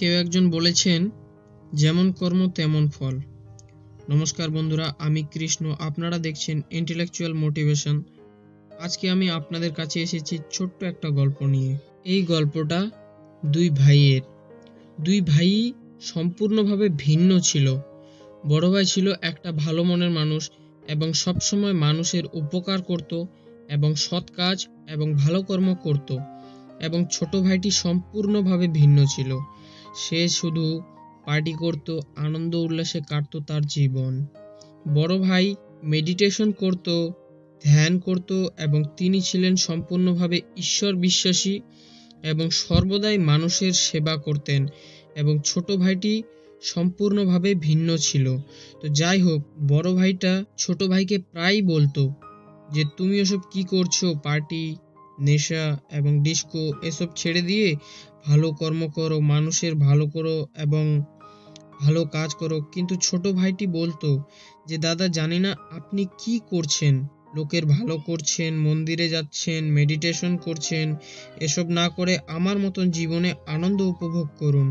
কেউ একজন বলেছেন, যেমন কর্ম তেমন ফল। নমস্কার বন্ধুরা, আমি কৃষ্ণ, আপনারা দেখছেন ইন্টেলেকচুয়াল মোটিভেশন। আজকে আমি আপনাদের কাছে এসেছি ছোট্ট একটা গল্প নিয়ে। এই গল্পটা দুই ভাই সম্পূর্ণভাবে ভিন্ন ছিল। বড় ভাই ছিল একটা ভালো মনের মানুষ এবং সবসময় মানুষের উপকার করত এবং সৎ কাজ এবং ভালো কর্ম করত, এবং ছোট ভাইটি সম্পূর্ণভাবে ভিন্ন ছিল। সে শুধু পার্টি করত, আনন্দ উল্লাসে কাটতো তার জীবন। বড় ভাই মেডিটেশন করত, ধ্যান করত এবং তিনি ছিলেন সম্পূর্ণভাবে ঈশ্বর বিশ্বাসী এবং সর্বদাই মানুষের সেবা করতেন, এবং ছোট ভাইটি সম্পূর্ণভাবে ভিন্ন ছিল। তো যাই হোক, বড় ভাইটা ছোট ভাইকে প্রায় বলতো যে তুমি ওসব কি করছো, পার্টি, নেশা এবং ডিস্কো এসব ছেড়ে দিয়ে ভালো কর্ম করো, মানুষের ভালো করো এবং ভালো কাজ করো। কিন্তু ছোট ভাইটি বলতো যে দাদা, জানি না আপনি কি করছেন, লোকের ভালো করছেন, মন্দিরে যাচ্ছেন, মেডিটেশন করছেন, এসব না করে আমার মতন জীবনে আনন্দ উপভোগ করুন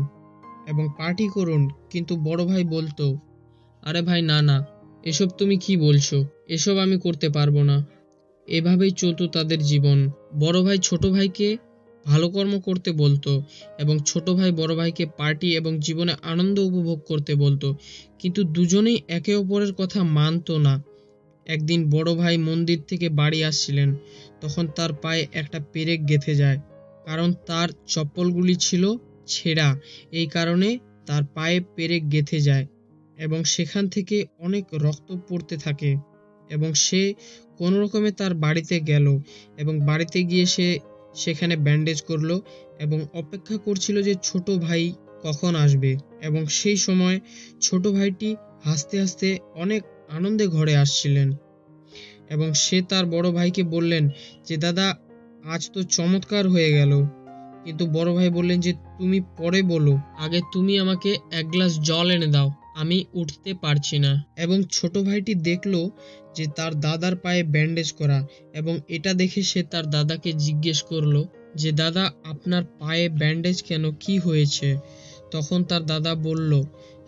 এবং পার্টি করুন। কিন্তু বড় ভাই বলতো, আরে ভাই না না, এসব তুমি কি বলছো, এসব আমি করতে পারবো না। এভাবেই চলতো তাদের জীবন। বড় ভাই ছোট ভাইকে ভালো কর্ম করতে বলতো এবং ছোট ভাই বড় ভাইকে পার্টি এবং জীবনে আনন্দ উপভোগ করতে বলতো, কিন্তু দুজনেই একে অপরের কথা মানতো না। একদিন বড় ভাই মন্দির থেকে বাড়ি আসছিলেন, তখন তার পায়ে একটা পেরেক গেঁথে যায়, কারণ তার চপ্পলগুলি ছিল ছেঁড়া। এই কারণে তার পায়ে পেরেক গেঁথে যায় এবং সেখান থেকে অনেক রক্ত পড়তে থাকে, এবং সে কোনো রকমে তার বাড়িতে গেল এবং বাড়িতে গিয়ে সে সেখানে ব্যান্ডেজ করলো এবং অপেক্ষা করছিল যে ছোট ভাই কখন আসবে। এবং সেই সময় ছোট ভাইটি হাসতে হাসতে অনেক আনন্দে ঘরে আসছিলেন এবং সে তার বড় ভাইকে বললেন যে দাদা, আজ তো চমৎকার হয়ে গেল। কিন্তু বড় ভাই বললেন যে তুমি পরে বলো, আগে তুমি আমাকে এক গ্লাস জল এনে দাও, আমি উঠতে পারছি না। এবং ছোট ভাইটি দেখলো যে তার দাদার পায়ে ব্যান্ডেজ করা, এবং এটা দেখে সে তার দাদাকে জিজ্ঞেস করলো যে দাদা, আপনার পায়ে ব্যান্ডেজ কেন, কি হয়েছে? তখন তার দাদা বলল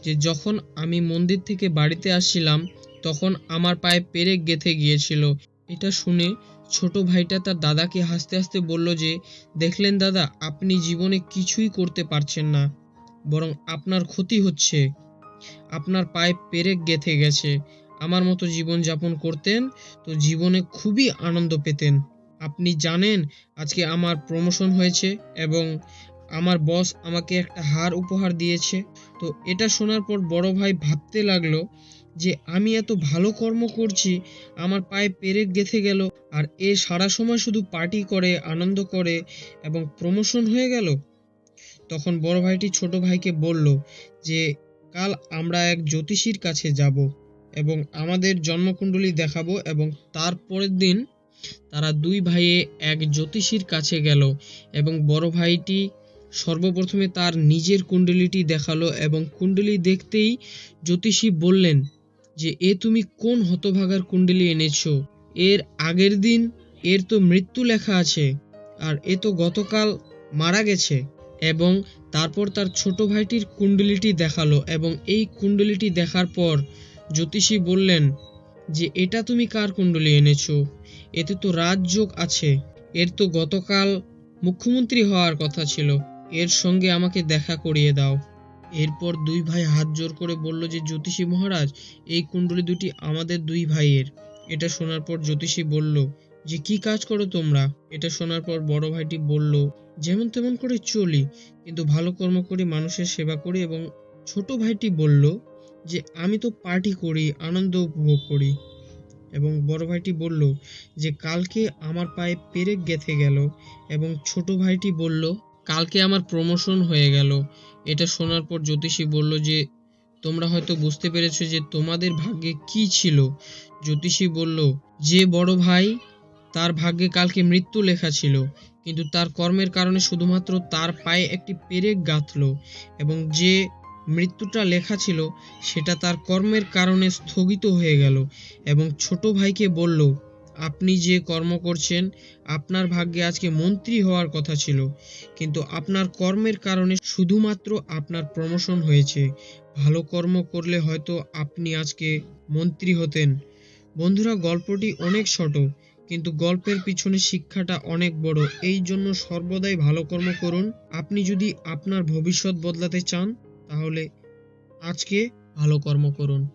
যে যখন আমি মন্দির থেকে বাড়িতে আসছিলাম তখন আমার পায়ে পেরেক গেঁথে গিয়েছিল। এটা শুনে ছোট ভাইটা তার দাদাকে হাসতে হাসতে বলল যে দেখলেন দাদা, আপনি জীবনে কিছুই করতে পারছেন না, বরং আপনার ক্ষতি হচ্ছে। আপনার পায়ে পেরেক গেঁথে গেছে। আমার মতো জীবন যাপন করতেন তো জীবনে খুবই আনন্দ পেতেন। আপনি জানেন আজকে আমার প্রমোশন হয়েছে এবং আমার বস আমাকে একটা হার উপহার দিয়েছে। তো এটা শোনার পর বড় ভাই ভাবতে লাগলো যে আমি এত ভালো কর্ম করছি, আমার পায়ে পেরেক গেঁথে গেল, আর এ সারা সময় শুধু পার্টি করে, আনন্দ করে এবং প্রমোশন হয়ে গেল। তখন বড় ভাইটি ছোট ভাইকে বলল যে কাল আমরা এক জ্যোতিষীর কাছে যাব এবং আমাদের জন্মকুণ্ডলী দেখাবো। এবং তার পরের দিন তারা দুই ভাইয়ে এক জ্যোতিষীর কাছে গেল এবং বড় ভাইটি সর্বপ্রথমে তার নিজের কুণ্ডলিটি দেখালো, এবং কুণ্ডলী দেখতেই জ্যোতিষী বললেন যে এ তুমি কোন হতভাগার কুণ্ডলী এনেছো? এর আগের দিন এর তো মৃত্যু লেখা আছে, আর এ তো গতকাল মারা গেছে। এবং তারপর তার ছোট ভাইটির কুণ্ডলিটি দেখালো, এবং এই কুণ্ডলিটি দেখার পর জ্যোতিষী বললেন যে এটা তুমি কার কুণ্ডলী এনেছো? এতে তো রাজযোগ আছে, এর তো গতকাল মুখ্যমন্ত্রী হওয়ার কথা ছিল, এর সঙ্গে আমাকে দেখা করিয়ে দাও। এরপর দুই ভাই হাত জোর করে বলল যে জ্যোতিষী মহারাজ, এই কুণ্ডলী দুটি আমাদের দুই ভাইয়ের। এটা শোনার পর জ্যোতিষী বলল যে কি কাজ করো তোমরা? এটা শোনার পর বড় ভাইটি বলল, যেমন তেমন করে চলি, কিন্তু ভালো কর্ম করি, মানুষের সেবা করি। এবং ছোট ভাইটি বলল যে আমি তো পার্টি করি, আনন্দ উপভোগ করি। এবং বড় ভাইটি বলল যে কালকে আমার পায়ে পেরেক গেঁথে গেল। এবং ছোট ভাইটি বলল কালকে আমার প্রমোশন হয়ে গেল। এটা শোনার পর জ্যোতিষী বলল যে তোমরা হয়তো বুঝতে পেরেছো যে তোমাদের ভাগ্যে কি ছিল। জ্যোতিষী বলল যে বড় ভাই, তার ভাগ্যে কালকে মৃত্যু লেখা ছিল, কিন্তু তার কর্মের কারণে শুধুমাত্র তার পায়ে একটি পেরেক গাঁথলো, এবং যে মৃত্যুটা লেখা ছিল সেটা তার কর্মের কারণে স্থগিত হয়ে গেল। এবং ছোট ভাইকে বলল আপনি যে কর্ম করছেন, আপনার ভাগ্যে আজকে মন্ত্রী হওয়ার কথা ছিল, কিন্তু আপনার কর্মের কারণে শুধুমাত্র আপনার প্রমোশন হয়েছে। ভালো কর্ম করলে হয়তো আপনি আজকে মন্ত্রী হতেন। বন্ধুরা, গল্পটি অনেক ছোট, কিন্তু গল্পের পিছনে শিক্ষাটা অনেক বড়। এই জন্য সর্বদাই ভালো কর্ম করুন। আপনি যদি আপনার ভবিষ্যৎ বদলাতে চান, তাহলে আজকে ভালো কর্ম করুন।